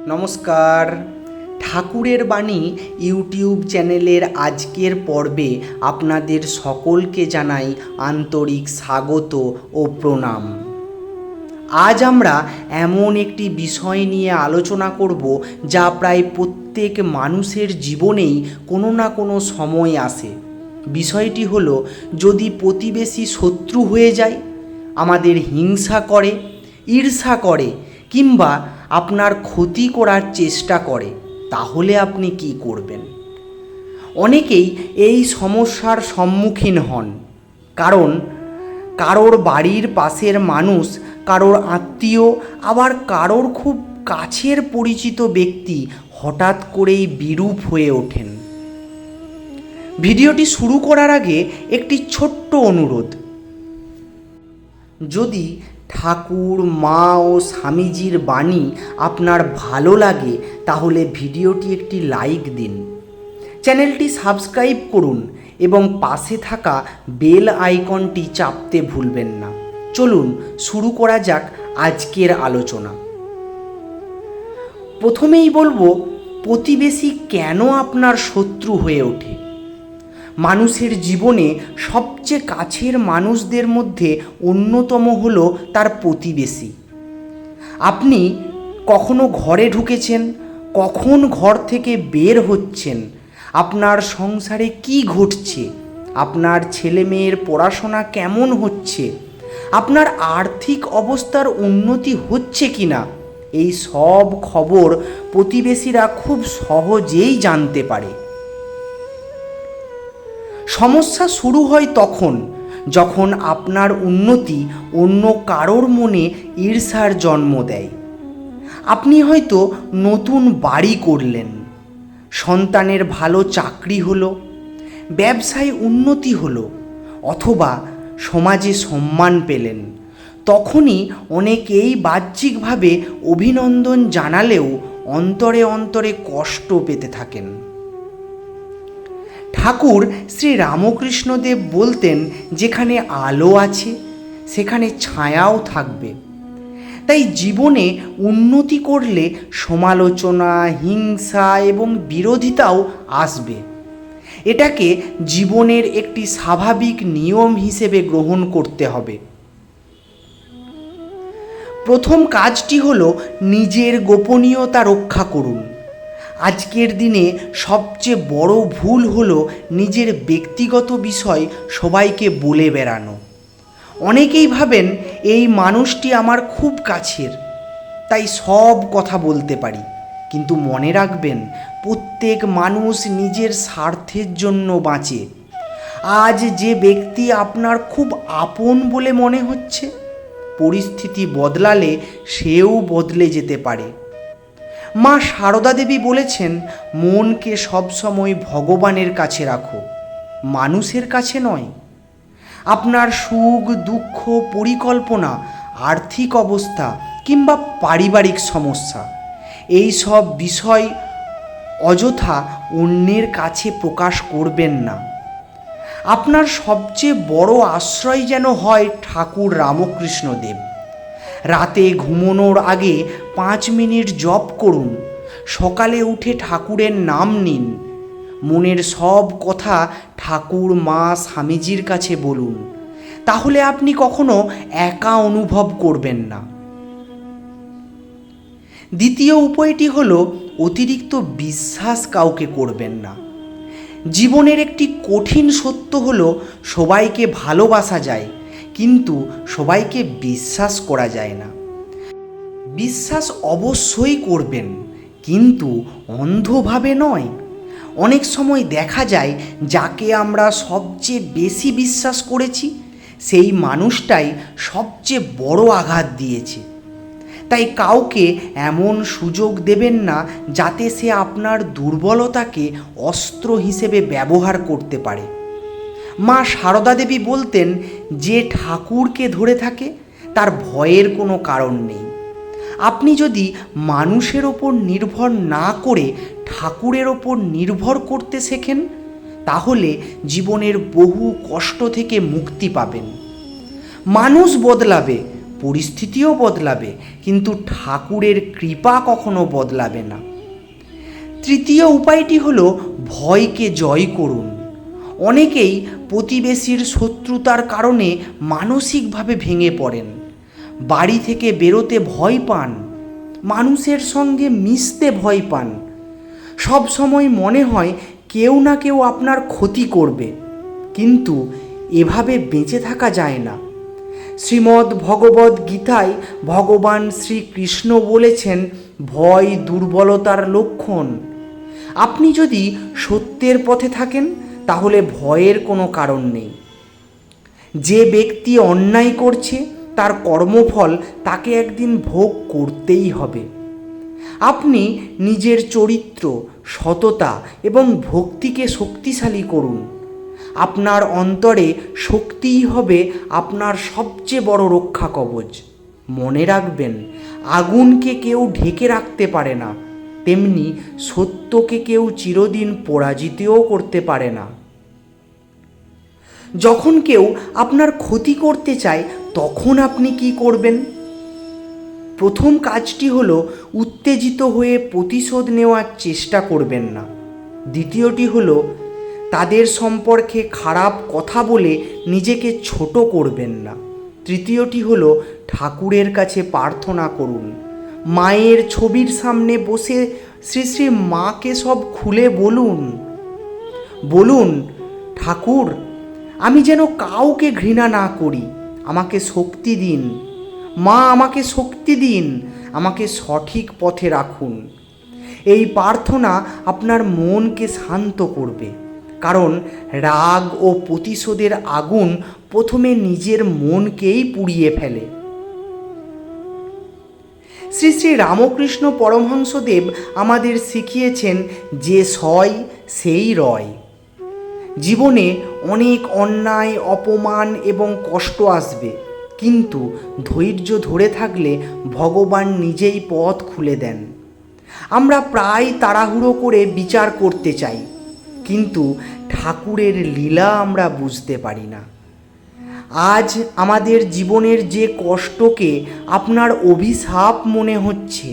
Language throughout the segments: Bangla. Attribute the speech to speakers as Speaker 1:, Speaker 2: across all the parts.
Speaker 1: নমস্কার। ঠাকুরের বাণী ইউটিউব চ্যানেলের আজকের পর্বে আপনাদের সকলকে জানাই আন্তরিক স্বাগত ও প্রণাম। আজ আমরা এমন একটি বিষয় নিয়ে আলোচনা করব যা প্রায় প্রত্যেক মানুষের জীবনেই কোনো না কোনো সময় আসে। বিষয়টি হলো, যদি প্রতিবেশী শত্রু হয়ে যায়, আমাদের হিংসা করে, ঈর্ষা করে কিংবা আপনার ক্ষতি করার চেষ্টা করে, তাহলে আপনি কি করবেন? অনেকেই এই সমস্যার সম্মুখীন হন, কারণ কারোর বাড়ির পাশের মানুষ, কারোর আত্মীয়, আবার কারোর খুব কাছের পরিচিত ব্যক্তি হঠাৎ করেই বিরূপ হয়ে ওঠেন। ভিডিওটি শুরু করার আগে একটি ছোট্ট অনুরোধ। যদি ঠাকুর, মা ও স্বামীজির বাণী আপনার ভালো লাগে তাহলে ভিডিওটি একটি লাইক দিন, চ্যানেলটি সাবস্ক্রাইব করুন এবং পাশে থাকা বেল আইকনটি চাপতে ভুলবেন না। চলুন শুরু করা যাক আজকের আলোচনা। প্রথমেই বলবো, প্রতিবেশী কেন আপনার শত্রু হয়ে ওঠে। মানুষের জীবনে সবচেয়ে কাছের মানুষদের মধ্যে অন্যতম হলো তার প্রতিবেশী। আপনি কখনো ঘরে ঢুকেছেন, কখন ঘর থেকে বের হচ্ছেন, আপনার সংসারে কি ঘটছে, আপনার ছেলে মেয়ের পড়াশোনা কেমন হচ্ছে, আপনার আর্থিক অবস্থার উন্নতি হচ্ছে কি না, এই সব খবর প্রতিবেশীরা খুব সহজেই জানতে পারে। সমস্যা শুরু হয় তখন যখন আপনার উন্নতি অন্য কারোর মনে ঈর্ষার জন্ম দেয়। আপনি হয়তো নতুন বাড়ি করলেন, সন্তানের ভালো চাকরি হলো, ব্যবসায় উন্নতি হলো, অথবা সমাজে সম্মান পেলেন। তখনই অনেকেই বাহ্যিকভাবে অভিনন্দন জানালেও অন্তরে অন্তরে কষ্ট পেতে থাকেন। ঠাকুর শ্রী রামকৃষ্ণদেব বলতেন, যেখানে আলো আছে সেখানে ছায়াও থাকবে। তাই জীবনে উন্নতি করলে সমালোচনা, হিংসা এবং বিরোধিতাও আসবে। এটাকে জীবনের একটি স্বাভাবিক নিয়ম হিসেবে গ্রহণ করতে হবে। প্রথম কাজটি হলো নিজের গোপনীয়তা রক্ষা করুন। আজকের দিনে সবচেয়ে বড় ভুল হলো নিজের ব্যক্তিগত বিষয় সবাইকে বলে বেড়ানো। অনেকেই ভাবেন এই মানুষটি আমার খুব কাছের, তাই সব কথা বলতে পারি। কিন্তু মনে রাখবেন, প্রত্যেক মানুষ নিজের স্বার্থের জন্য বাঁচে। আজ যে ব্যক্তি আপনার খুব আপন বলে মনে হচ্ছে, পরিস্থিতি বদলালে সেও বদলে যেতে পারে। মা সারদা দেবী বলেছেন, মনকে সবসময় ভগবানের কাছে রাখো, মানুষের কাছে নয়। আপনার সুখ, দুঃখ, পরিকল্পনা, আর্থিক অবস্থা কিংবা পারিবারিক সমস্যা, এই সব বিষয় অযথা অন্যের কাছে প্রকাশ করবেন না। আপনার সবচেয়ে বড় আশ্রয় যেন হয় ঠাকুর রামকৃষ্ণদেব। রাতে ঘুমানোর আগে 5 মিনিট জপ করুন, সকালে উঠে ঠাকুরের নাম নিন, মনের সব কথা ঠাকুর, মা, স্বামীজির কাছে বলুন। তাহলে আপনি কখনো একা অনুভব করবেন না। দ্বিতীয় উপায়টি হলো, অতিরিক্ত বিশ্বাস কাউকে করবেন না। জীবনের একটি কঠিন সত্য হলো, সবাইকে ভালোবাসা যায় কিন্তু সবাইকে বিশ্বাস করা যায় না। বিশ্বাস অবশ্যই করবেন, কিন্তু অন্ধভাবে নয়। অনেক সময় দেখা যায়, যাকে আমরা সবচেয়ে বেশি বিশ্বাস করেছি সেই মানুষটাই সবচেয়ে বড় আঘাত দিয়েছে। তাই কাউকে এমন সুযোগ দেবেন না যাতে সে আপনার দুর্বলতাকে অস্ত্র হিসেবে ব্যবহার করতে পারে। মা সারদা দেবী বলতেন, যে ঠাকুরকে ধরে থাকে তার ভয়ের কোনো কারণ নেই। আপনি যদি মানুষের ওপর নির্ভর না করে ঠাকুরের ওপর নির্ভর করতে শেখেন, তাহলে জীবনের বহু কষ্ট থেকে মুক্তি পাবেন। মানুষ বদলাবে, পরিস্থিতিও বদলাবে, কিন্তু ঠাকুরের কৃপা কখনো বদলাবে না। তৃতীয় উপায়টি হলো ভয়কে জয় করুন। অনেকেই প্রতিবেশীর শত্রুতার কারণে মানসিকভাবে ভেঙে পড়েন, বাড়ি থেকে বেরোতে ভয় পান, মানুষের সঙ্গে মিশতে ভয় পান। সব সময় মনে হয় কেউ না কেউ আপনার ক্ষতি করবে, কিন্তু এভাবে বেঁচে থাকা যায় না। শ্রীমদ্ ভগবদ্ গীতায় ভগবান শ্রীকৃষ্ণ বলেছেন, ভয় দুর্বলতার লক্ষণ। আপনি যদি সত্যের পথে থাকেন তাহলে ভয়ের কোনো কারণ নেই। যে ব্যক্তি অন্যায় করছে তার কর্মফল তাকে একদিন ভোগ করতেই হবে। আপনি নিজের চরিত্র, সততা এবং ভক্তিকে শক্তিশালী করুন। আপনার অন্তরে শক্তিই হবে আপনার সবচেয়ে বড় রক্ষা কবচ। মনে রাখবেন, আগুনকে কেউ ঢেকে রাখতে পারে না, তেমনি সত্যকে কেউ চিরদিন পরাজিতও করতে পারে না। যখন কেউ আপনার ক্ষতি করতে চায় তখন আপনি কি করবেন? প্রথম কাজটি হলো উত্তেজিত হয়ে প্রতিশোধ নেওয়ার চেষ্টা করবেন না। দ্বিতীয়টি হলো তাদের সম্পর্কে খারাপ কথা বলে নিজেকে ছোট করবেন না। তৃতীয়টি হলো ঠাকুরের কাছে প্রার্থনা করুন। মায়ের ছবির সামনে বসে শ্রী শ্রী মাকে সব খুলে বলুন, ঠাকুর, আমি যেন কাউকে ঘৃণা না করি, আমাকে শক্তি দিন। মা, আমাকে শক্তি দিন, আমাকে সঠিক পথে রাখুন। এই প্রার্থনা আপনার মনকে শান্ত করবে, কারণ রাগ ও প্রতিশোধের আগুন প্রথমে নিজের মনকেই পুড়িয়ে ফেলে। শ্রী শ্রী রামকৃষ্ণ পরমহংসদেব আমাদের শিখিয়েছেন, যে সয় সেই রয়। জীবনে অনেক অন্যায়, অপমান এবং কষ্ট আসবে, কিন্তু ধৈর্য ধরে থাকলে ভগবান নিজেই পথ খুলে দেন। আমরা প্রায় তাড়াহুড়ো করে বিচার করতে চাই, কিন্তু ঠাকুরের লীলা আমরা বুঝতে পারি না। আজ আমাদের জীবনের যে কষ্টকে আপনার অভিশাপ মনে হচ্ছে,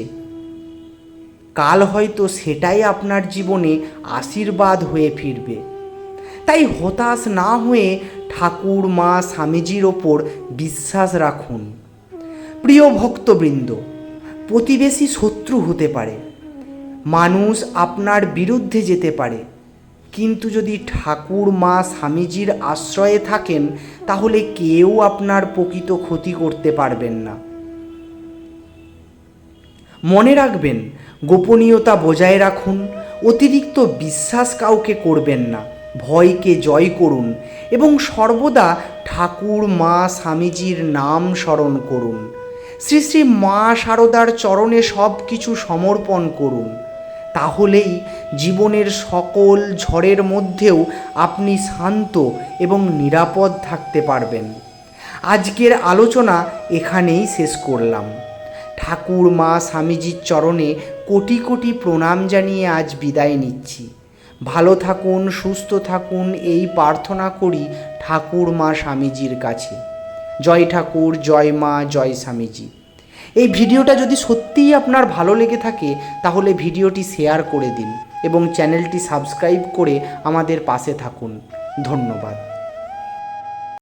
Speaker 1: কাল হয়তো সেটাই আপনার জীবনে আশীর্বাদ হয়ে ফিরবে। তাই হতাশ না হয়ে ঠাকুর, মা, স্বামীজির ওপর বিশ্বাস রাখুন। প্রিয় ভক্তবৃন্দ, প্রতিবেশী শত্রু হতে পারে, মানুষ আপনার বিরুদ্ধে যেতে পারে, কিন্তু যদি ঠাকুর, মা, স্বামীজির আশ্রয়ে থাকেন তাহলে কেউ আপনার প্রকৃত ক্ষতি করতে পারবেন না। মনে রাখবেন, গোপনীয়তা বজায় রাখুন, অতিরিক্ত বিশ্বাস কাউকে করবেন না, ভয়কে জয় করুন এবং সর্বদা ঠাকুর, মা, স্বামীজির নাম স্মরণ করুন। শ্রী শ্রী মা শারদার চরণে সব কিছু সমর্পণ করুন। তাহলেই জীবনের সকল ঝড়ের মধ্যেও আপনি শান্ত এবং নিরাপদ থাকতে পারবেন। আজকের আলোচনা এখানেই শেষ করলাম। ঠাকুর, মা, স্বামীজির চরণে কোটি কোটি প্রণাম জানিয়ে আজ বিদায় নিচ্ছি। ভালো থাকুন, সুস্থ থাকুন, এই প্রার্থনা করি ঠাকুর, মা, স্বামীজির কাছে। জয় ঠাকুর, জয় মা, জয় স্বামীজি। এই ভিডিওটা যদি সত্যিই আপনার ভালো লেগে থাকে তাহলে ভিডিওটি শেয়ার করে দিন এবং চ্যানেলটি সাবস্ক্রাইব করে আমাদের পাশে থাকুন। ধন্যবাদ।